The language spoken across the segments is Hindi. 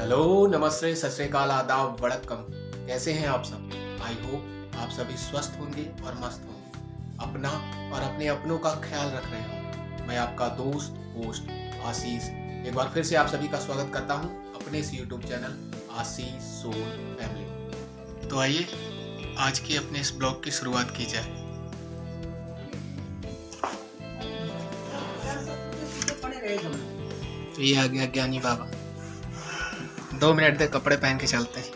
हेलो, नमस्ते, सत श्री अकाल, आदाब, वड़क्कम। कैसे हैं आप सब? आई होप आप सभी स्वस्थ होंगे और मस्त होंगे, अपना और अपने अपनों का ख्याल रख रहे होंगे। मैं आपका दोस्त होस्ट आशीष एक बार फिर से आप सभी का स्वागत करता हूं अपने इस यूट्यूब चैनल आशीष सोल फैमिली। तो आइए आज की अपने इस ब्लॉग की शुरुआत की जाए। तो ये आ गया ज्ञानी बाबा। 2 मिनट दे, कपड़े पहन के चलते हैं।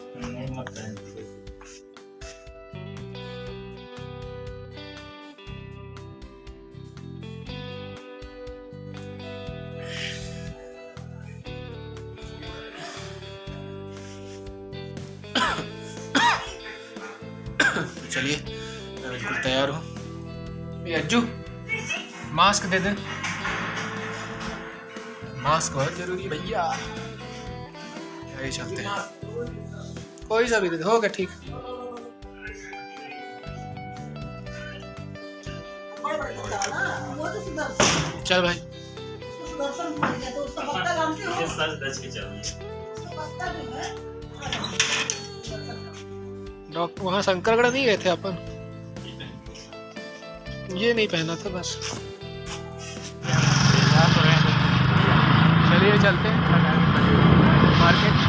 चलिए, मैं बिल्कुल तैयार हूँ। ये अज्जू, मास्क दे दे। मास्क बहुत जरूरी है भैया। आइए चलते हैं, कोई सा भी दे दे, हो गया ठीक। चल भाई, डॉक्टर वहाँ शंकरगढ़ नहीं गए थे अपन? ये नहीं पहना था बस। चलिए चलते हैं मार्केट।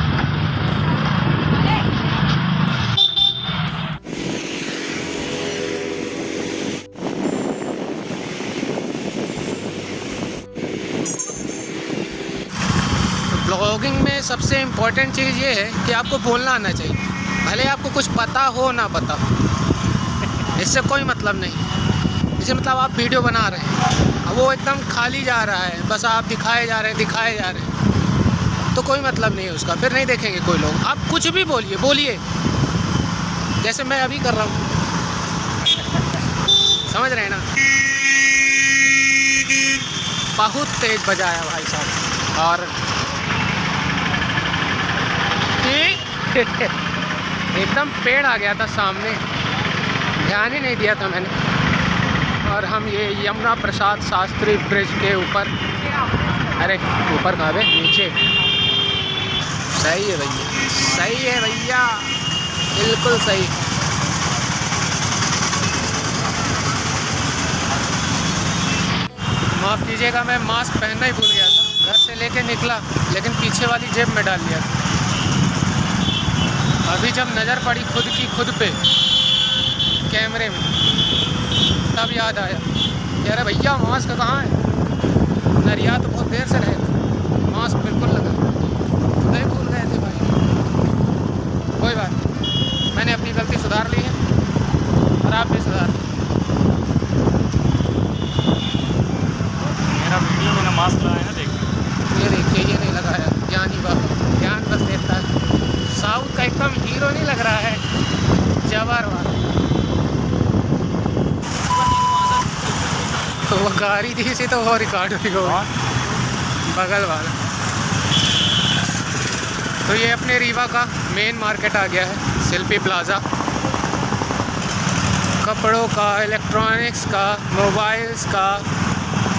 ब्लॉगिंग में सबसे इम्पोर्टेंट चीज़ ये है कि आपको बोलना आना चाहिए, भले आपको कुछ पता हो ना पता हो। इससे कोई मतलब नहीं। जैसे मतलब आप वीडियो बना रहे हैं, अब वो एकदम खाली जा रहा है, बस आप दिखाए जा रहे हैं, तो कोई मतलब नहीं है उसका, फिर नहीं देखेंगे कोई लोग। आप कुछ भी बोलिए जैसे मैं अभी कर रहा हूँ, समझ रहे हैं ना? बहुत तेज बजाया भाई साहब, और एकदम पेड़ आ गया था सामने, ध्यान ही नहीं दिया था मैंने। और हम ये यमुना प्रसाद शास्त्री ब्रिज के ऊपर, अरे ऊपर कहाँ पे, नीचे। सही है भैया, सही है भैया, बिल्कुल सही। माफ़ कीजिएगा, मैं मास्क पहनना ही भूल गया था। घर से लेके निकला लेकिन पीछे वाली जेब में डाल लिया। अभी जब नज़र पड़ी खुद पे कैमरे में, तब याद आया कि अरे भैया मास्क कहाँ है। नरिया तो बहुत देर से रहे थे, मास्क बिल्कुल लगा, खुद ही भूल गए थे भाई। कोई बात नहीं, मैंने अपनी गलती सुधार ली है और आप भी सुधार। मेरा वीडियो में मास्क लगाया ना, देखिए। ये देखिए, ये नहीं लगाया। ज्ञानी बाबा ज्ञान बस देता है। साउथ का एकदम हीरो नहीं लग रहा है, जबर वाला। तो वो गाड़ी दी से तो वो रिकॉर्ड हुई हो, बगल वाला। तो ये अपने रीवा का मेन मार्केट आ गया है, शिल्पी प्लाजा। कपड़ों का, इलेक्ट्रॉनिक्स का, मोबाइल्स का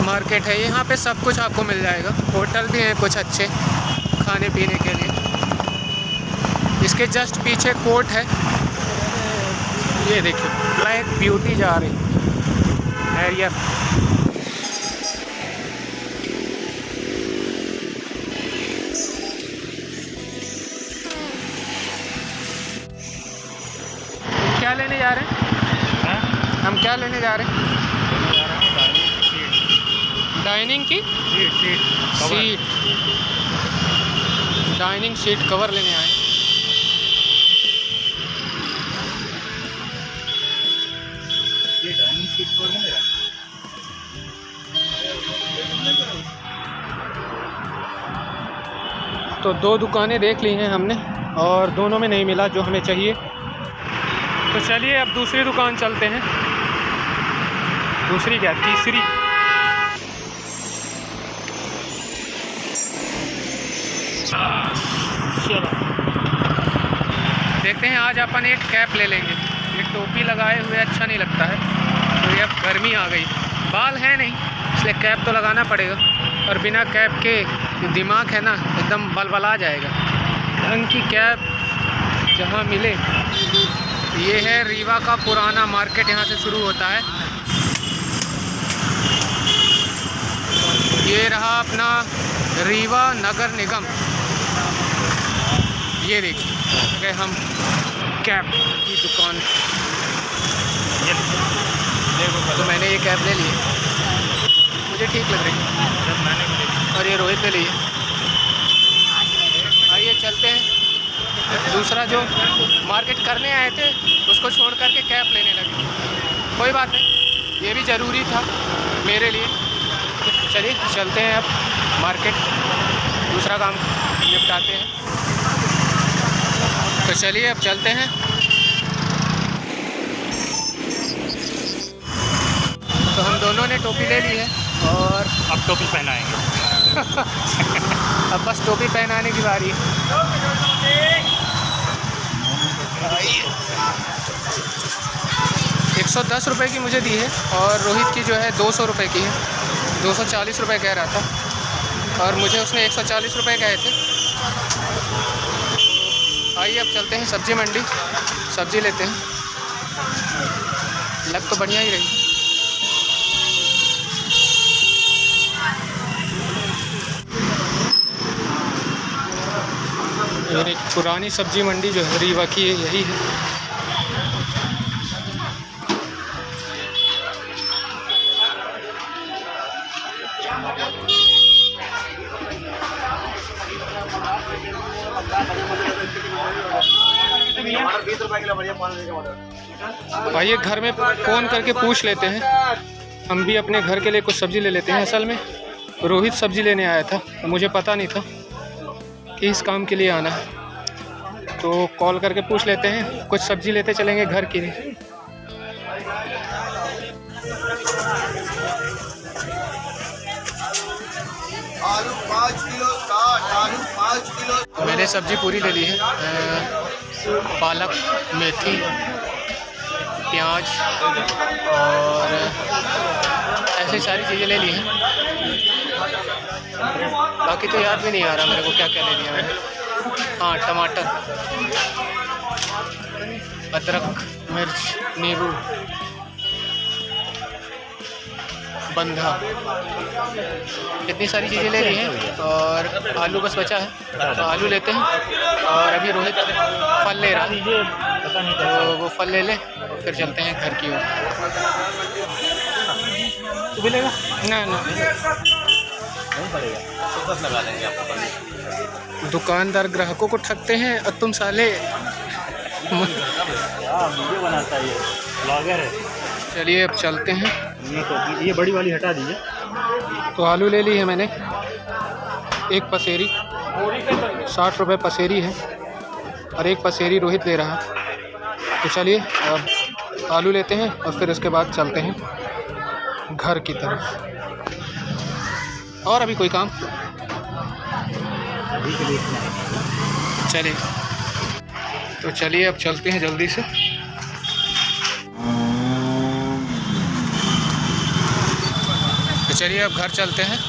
मार्केट है। यहाँ पे सब कुछ आपको मिल जाएगा। होटल भी हैं कुछ अच्छे खाने पीने के लिए। इसके जस्ट पीछे कोर्ट है। ये देखिए, ब्लैक ब्यूटी जा रही हैरियर। क्या लेने जा रहे हैं? हम क्या लेने जा रहे हैं? डाइनिंग की सीट, डाइनिंग सीट कवर लेने आए। ये डाइनिंग सीट कवर नहीं है। तो 2 दुकानें देख ली हैं हमने और दोनों में नहीं मिला जो हमें चाहिए। तो चलिए अब दूसरी दुकान चलते हैं। दूसरी क्या, तीसरी। चलो देखते हैं, आज अपन एक कैप ले लेंगे। ये टोपी लगाए हुए अच्छा नहीं लगता है, तो ये अब गर्मी आ गई, बाल है नहीं, इसलिए कैप तो लगाना पड़ेगा। और बिना कैप के दिमाग है ना एकदम बलबला जाएगा। ढंग की कैब जहाँ मिले। ये है रीवा का पुराना मार्केट, यहाँ से शुरू होता है। ये रहा अपना रीवा नगर निगम। ये देखिए हम कैब की दुकान। तो मैंने ये कैब ले ली है, मुझे ठीक लग रही है, और ये रोहित ले ली है। आइए चलते हैं। दूसरा जो मार्केट करने आए थे उसको छोड़ करके कैब लेने लगे। कोई बात नहीं, ये भी ज़रूरी था मेरे लिए। चलिए चलते हैं अब मार्केट, दूसरा काम निपटाते हैं। तो चलिए अब चलते हैं। तो हम दोनों ने टोपी ले ली है और अब टोपी पहनाएंगे। अब बस टोपी पहनाने की बारी है। 110 रुपये की मुझे दी है और रोहित की जो है 200 रुपये की है। 240 रुपये कह रहा था और मुझे उसने 140 रुपये कहे थे। आइए अब चलते हैं सब्जी मंडी, सब्जी लेते हैं। लग तो बढ़िया ही रही। ये पुरानी सब्जी मंडी जो है रीवा की है, यही है। आइए घर में फ़ोन करके पूछ लेते हैं, हम भी अपने घर के लिए कुछ सब्ज़ी ले लेते हैं। असल में रोहित सब्ज़ी लेने आया था, मुझे पता नहीं था कि इस काम के लिए आना है, तो कॉल करके पूछ लेते हैं, कुछ सब्ज़ी लेते चलेंगे घर के लिए। आलू 5 किलो 60, आलू 5 किलो। तो मैंने सब्ज़ी पूरी ले ली है। पालक, मेथी, प्याज और ऐसी सारी चीज़ें ले ली हैं। बाकी तो याद भी नहीं आ रहा मेरे को क्या क्या ले लिया मैंने। हाँ, टमाटर, अदरक, मिर्च, नींबू, बंधा, इतनी सारी चीज़ें ले ली हैं और आलू बस बचा है, तो आलू लेते हैं। और अभी रोहित फल ले रहा है, तो वो फल ले ले और फिर चलते हैं घर की ओर। तो मिलेगा ना ना, नहीं पड़ेगा, फोकस लगा देंगे आपको। दुकानदार ग्राहकों को ठगते हैं और तुम साले। वीडियो बनाता है, ये ब्लॉगर है। चलिए अब चलते हैं। ये बड़ी वाली हटा दीजिए। तो आलू ले ली है मैंने, एक पसेरी, 60 रुपये पसेरी है और एक पसेरी रोहित ले रहा है। तो चलिए अब आलू लेते हैं और फिर उसके बाद चलते हैं घर की तरफ। और अभी कोई काम चलिए, तो चलिए अब चलते हैं जल्दी से। तो चलिए अब घर चलते हैं।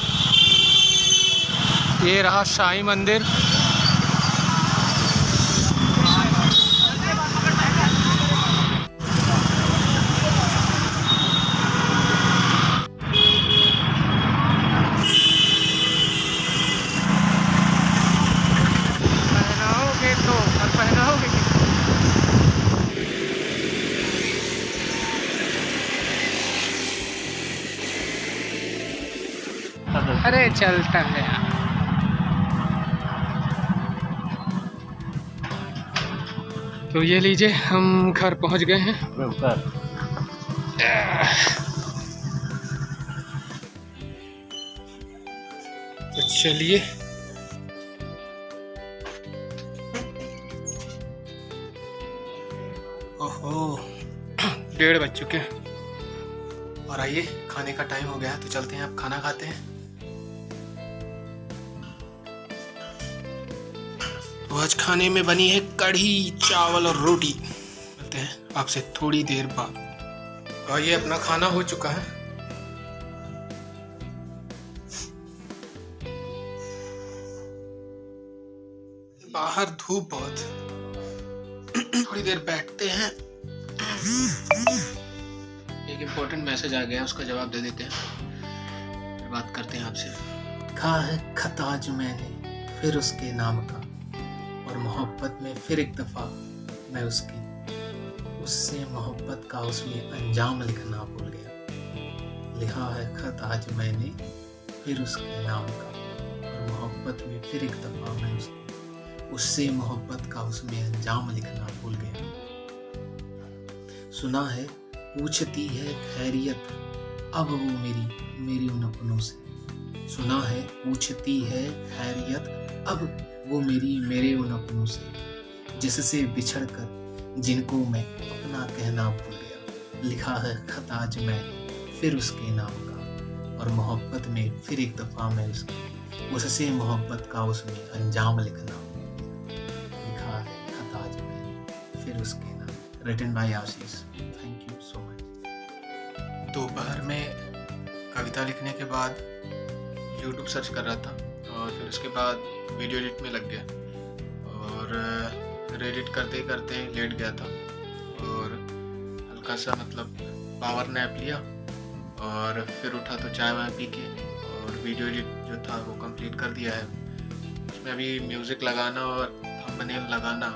ये रहा शाही मंदिर। पहनाओगे तो और पहनाओगे कि अरे चलता है यार। तो ये लीजिए, हम घर पहुंच गए हैं। तो चलिए ओहो 1:30 बज चुके हैं और आइए खाने का टाइम हो गया है, तो चलते हैं अब खाना खाते हैं। तो आज खाने में बनी है कढ़ी, चावल और रोटी। मिलते हैं आपसे थोड़ी देर बाद। और ये अपना खाना हो चुका है। बाहर धूप बहुत, थोड़ी देर बैठते हैं। एक इम्पोर्टेंट मैसेज आ गया, उसका जवाब दे देते हैं, फिर बात करते हैं आपसे। लिखा है खत आज मैंने फिर उसके नाम का, और मोहब्बत में फिर एक दफ़ा मैं उससे मोहब्बत का उसमें अंजाम लिखना भूल गया। लिखा है खत आज मैंने फिर उसके नाम का, और मोहब्बत में फिर एक दफ़ा मैं उससे मोहब्बत का उसमें अंजाम लिखना भूल गया। सुना है पूछती है खैरियत अब वो मेरी उन अपनों से। सुना है पूछती है खैरियत अब वो मेरे उन अपनों से, जिससे बिछड़ कर जिनको मैं अपना कहना भूल गया। लिखा है खत आज मैं फिर उसके नाम का, और मोहब्बत में फिर एक दफ़ा मैं उससे मोहब्बत का उसमें अंजाम लिखना। लिखा है खत आज मैं फिर उसके नाम। Written by Ashish. Thank you so much. दोपहर में कविता लिखने के बाद यूट्यूब सर्च कर रहा था, और फिर उसके बाद वीडियो एडिट में लग गया, और एडिट करते करते लेट गया था, और हल्का सा मतलब पावर नैप लिया, और फिर उठा तो चाय वाय पी के, और वीडियो एडिट जो था वो कंप्लीट कर दिया है। उसमें अभी म्यूज़िक लगाना और थंबनेल लगाना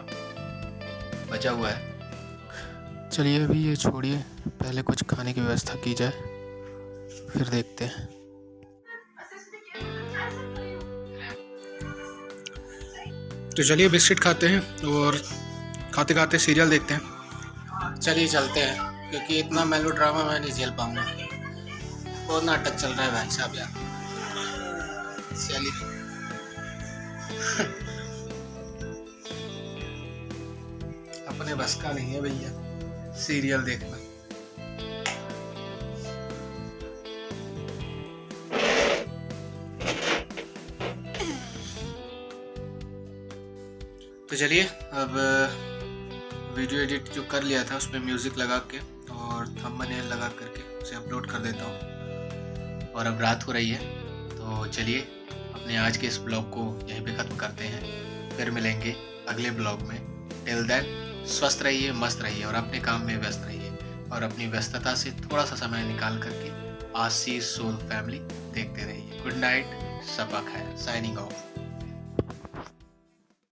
बचा हुआ है। चलिए अभी ये छोड़िए, पहले कुछ खाने की व्यवस्था की जाए, फिर देखते हैं। तो चलिए बिस्किट खाते हैं और खाते खाते सीरियल देखते हैं। चलिए चलते हैं, क्योंकक्योंकि इतना मेलोड्रामा मैं नहीं झेल पाऊंगा। बहुत नाटक चल रहा है भाई साहब यार। चलिए अपने बस का नहीं है भैया सीरियल देखना। तो चलिए अब वीडियो एडिट जो कर लिया था उसमें म्यूज़िक लगा के और थंबनेल लगा करके उसे अपलोड कर देता हूँ। और अब रात हो रही है, तो चलिए अपने आज के इस ब्लॉग को यहीं पे ख़त्म करते हैं। फिर मिलेंगे अगले ब्लॉग में। टिल देन स्वस्थ रहिए, मस्त रहिए और अपने काम में व्यस्त रहिए, और अपनी व्यस्तता से थोड़ा सा समय निकाल करके आशीष सोल फैमिली देखते रहिए। गुड नाइट, शब्बा खैर, साइनिंग ऑफ।